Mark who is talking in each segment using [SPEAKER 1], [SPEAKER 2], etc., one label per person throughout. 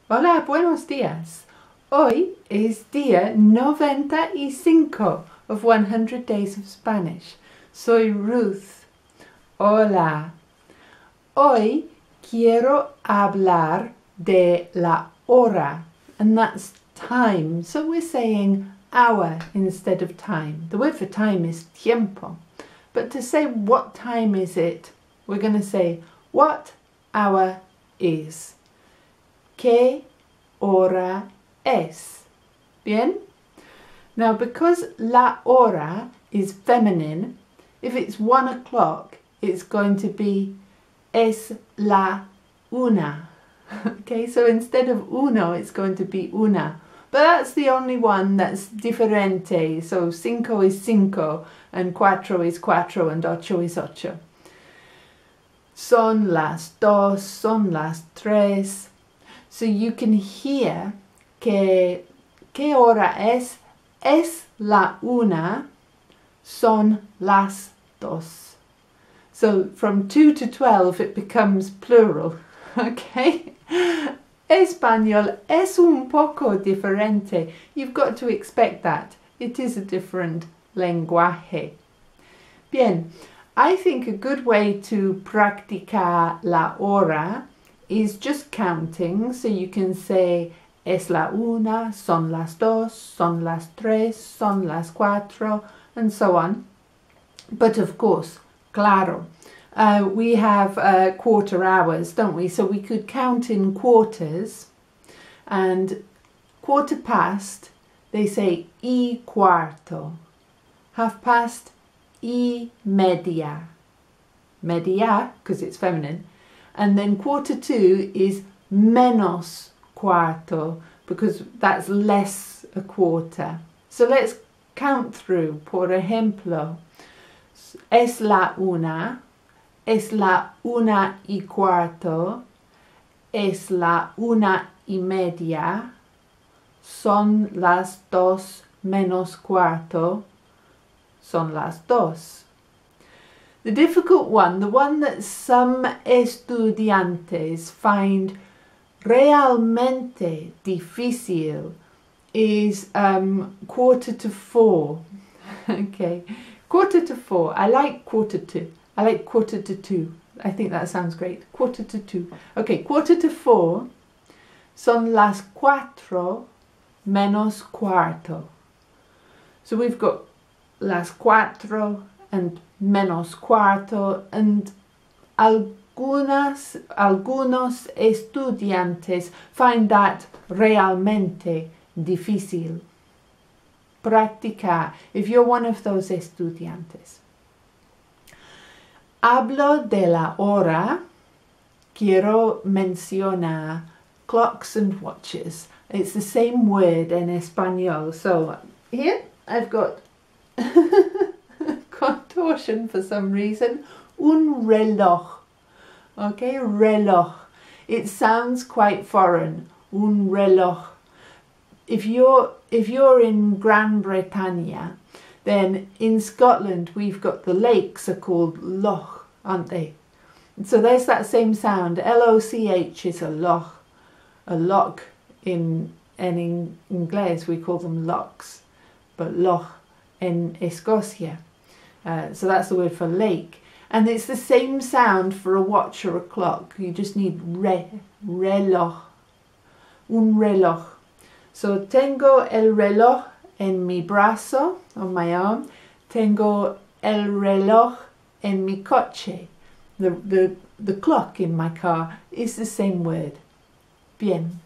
[SPEAKER 1] Hola, buenos días. Hoy es día 95 of 100 Days of Spanish. Soy Ruth. Hola. Hoy quiero hablar de la hora, and that's time. So we're saying hour instead of time. The word for time is tiempo. But to say what time is it, we're going to say what hour is. ¿Qué hora es? Bien? Now, because la hora is feminine, if it's 1 o'clock, it's going to be es la una. Okay, so instead of uno, it's going to be una. But that's the only one that's diferente. So cinco is cinco, and cuatro is cuatro, and ocho is ocho. Son las dos, son las tres. So you can hear que ¿qué hora es? Es la una, son las dos. So from 2 to 12 it becomes plural, okay? Español es un poco diferente. You've got to expect that. It is a different lenguaje. Bien, I think a good way to practicar la hora is just counting, so you can say es la una, son las dos, son las tres, son las cuatro, and so on. But of course, claro, we have quarter hours, don't we? So we could count in quarters, and quarter past, they say y cuarto. Half past, y media. Media, because it's feminine. And then quarter to is menos cuarto, because that's less a quarter. So let's count through. Por ejemplo, es la una y cuarto, es la una y media, son las dos menos cuarto, son las dos. The difficult one, the one that some estudiantes find realmente difícil, is quarter to 4. Okay, quarter to 4. I like quarter to. I like quarter to 2. I think that sounds great. Quarter to 2. Okay, quarter to 4. Son las cuatro menos cuarto. So we've got las cuatro and menos cuarto, and algunos estudiantes find that realmente difícil. Practicar, if you're one of those estudiantes. Hablo de la hora, quiero mencionar clocks and watches. It's the same word in Espanol. So here I've got contortion for some reason. Un reloj. Okay, reloj. It sounds quite foreign. Un reloj. If you're in Gran Bretaña, then in Scotland we've got the lakes are called loch, aren't they? And so there's that same sound. L-O-C-H is a loch. A loch in English we call them lochs, but loch in Escocia. So that's the word for lake. And it's the same sound for a watch or a clock. You just need reloj. Un reloj. So tengo el reloj en mi brazo, on my arm. Tengo el reloj en mi coche. The clock in my car is the same word. Bien.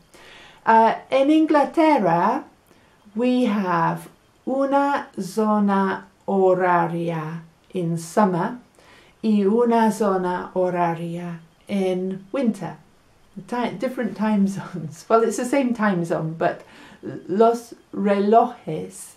[SPEAKER 1] In Inglaterra, we have una zona horaria in summer y una zona horaria in winter. Different time zones. Well, it's the same time zone, but los relojes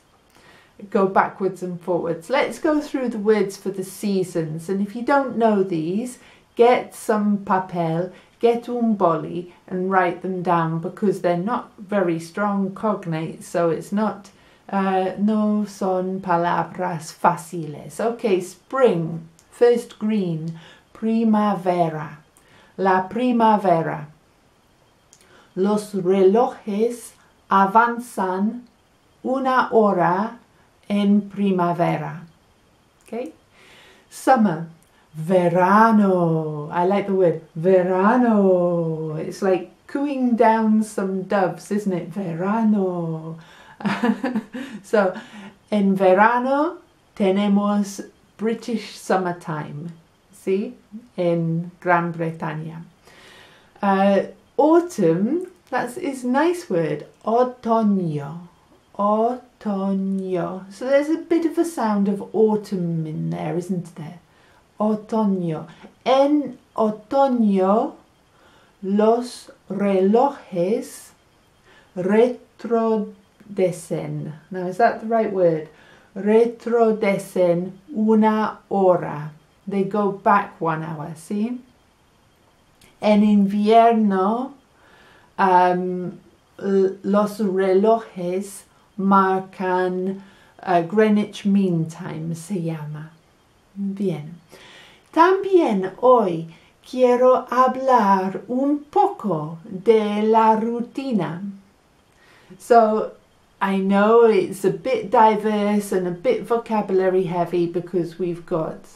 [SPEAKER 1] go backwards and forwards. Let's go through the words for the seasons, and if you don't know these, get some papel, get un boli and write them down, because they're not very strong cognates, so it's not no son palabras fáciles. Okay, spring, first green, primavera, la primavera. Los relojes avanzan una hora en primavera. Okay? Summer. Verano. I like the word verano. It's like cooing down some doves, isn't it? Verano. So, en verano tenemos British summertime. See? In Gran Bretaña. Autumn, is a nice word. Otoño. Otoño. So there's a bit of a sound of autumn in there, isn't there? Otoño. En otoño, los relojes retrodecen. Now, is that the right word? Retrodecen una hora. They go back 1 hour, see? En invierno, los relojes marcan Greenwich Mean Time, se llama. Bien. También hoy quiero hablar un poco de la rutina. So, I know it's a bit diverse and a bit vocabulary heavy because we've got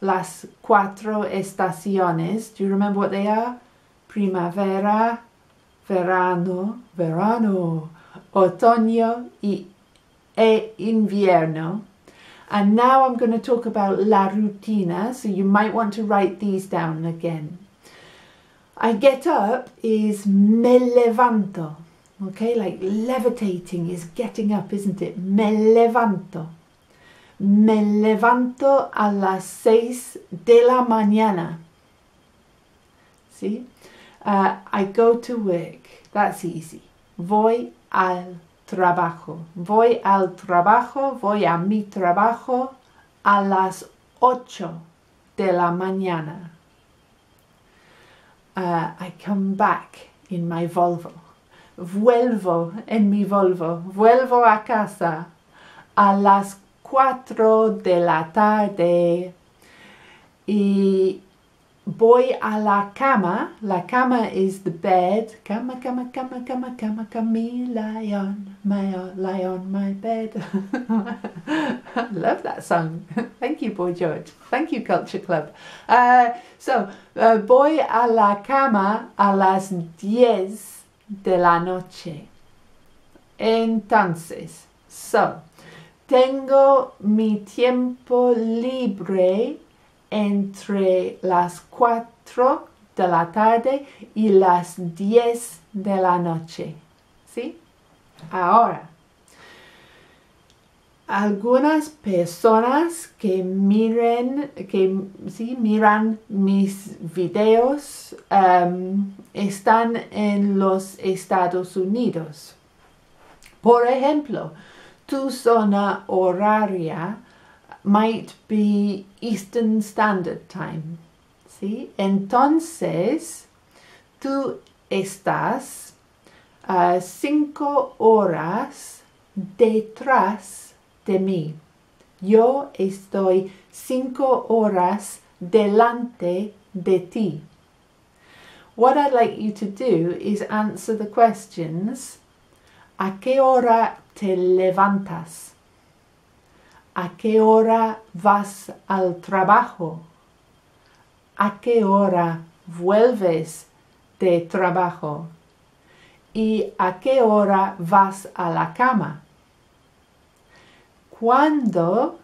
[SPEAKER 1] las 4 estaciones. Do you remember what they are? Primavera, verano, otoño e invierno. And now I'm going to talk about la rutina, so you might want to write these down again. I get up is me levanto. Okay, like levitating is getting up, isn't it? Me levanto. Me levanto a las 6 de la mañana. See? I go to work. That's easy. Voy al trabajo. Voy al trabajo, voy a mi trabajo a las 8 de la mañana. I come back in my Volvo. Vuelvo en mi Volvo. Vuelvo a casa a las 4 de la tarde y voy a la cama. La cama is the bed. Cama, me lie on my bed. I love that song. Thank you, Boy George. Thank you, Culture Club. Voy a la cama a las 10 de la noche. Entonces, tengo mi tiempo libre entre las 4 de la tarde y las 10 de la noche. ¿Sí? Ahora, algunas personas que miran mis videos están en los Estados Unidos. Por ejemplo, tu zona horaria might be Eastern Standard Time. ¿Sí? Entonces, tú estás 5 horas detrás de mí. Yo estoy 5 horas delante de ti. What I'd like you to do is answer the questions. ¿A qué hora te levantas? ¿A qué hora vas al trabajo? ¿A qué hora vuelves de trabajo? ¿Y a qué hora vas a la cama? ¿Cuándo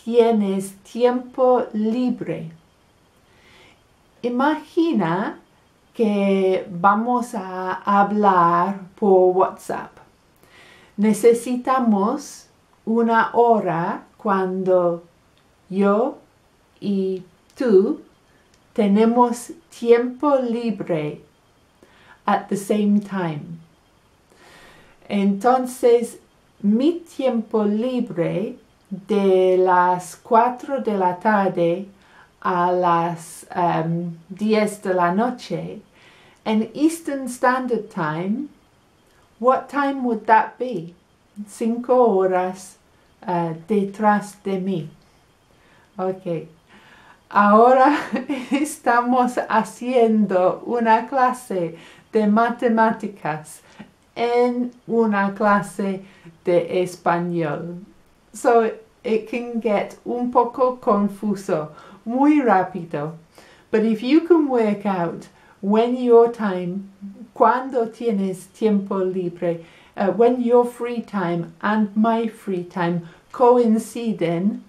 [SPEAKER 1] tienes tiempo libre? Imagina que vamos a hablar por WhatsApp. Necesitamos 1 hora cuando yo y tú tenemos tiempo libre at the same time. Entonces, mi tiempo libre de las 4 de la tarde a las 10 de la noche, in Eastern Standard Time, what time would that be? 5 horas detrás de mí. Ok. Ahora estamos haciendo una clase de matemáticas en una clase de español. So it can get un poco confuso, muy rápido. But if you can work out when your time, cuando tienes tiempo libre, when your free time and my free time coinciden,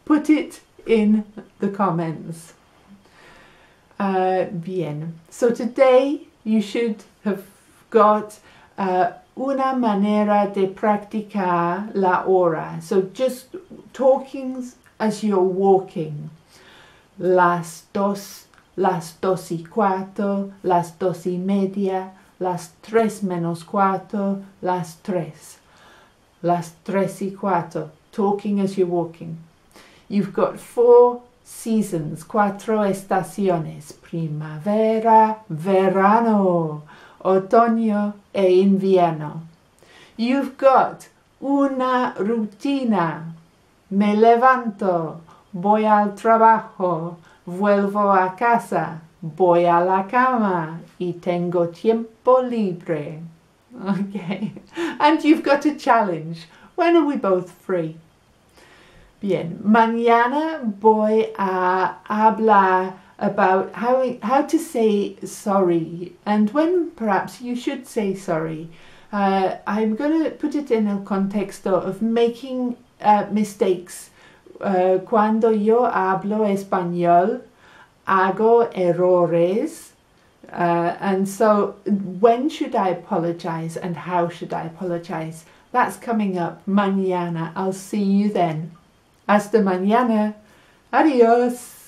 [SPEAKER 1] put it in the comments. Bien. So today you should have got una manera de practicar la hora. So just talking as you're walking. Las 2:15, las 2:30, las 3:15, las 3. Las 3:15, talking as you're walking. You've got 4 seasons, 4 estaciones, primavera, verano, otoño e invierno. You've got una rutina. Me levanto, voy al trabajo, vuelvo a casa, voy a la cama y tengo tiempo libre. Okay, and you've got a challenge. When are we both free? Bien, mañana voy a hablar about how to say sorry and when perhaps you should say sorry. I'm going to put it in a contexto of making mistakes. Cuando yo hablo español, hago errores. And so when should I apologize and how should I apologize? That's coming up mañana. I'll see you then. Hasta mañana. Adiós.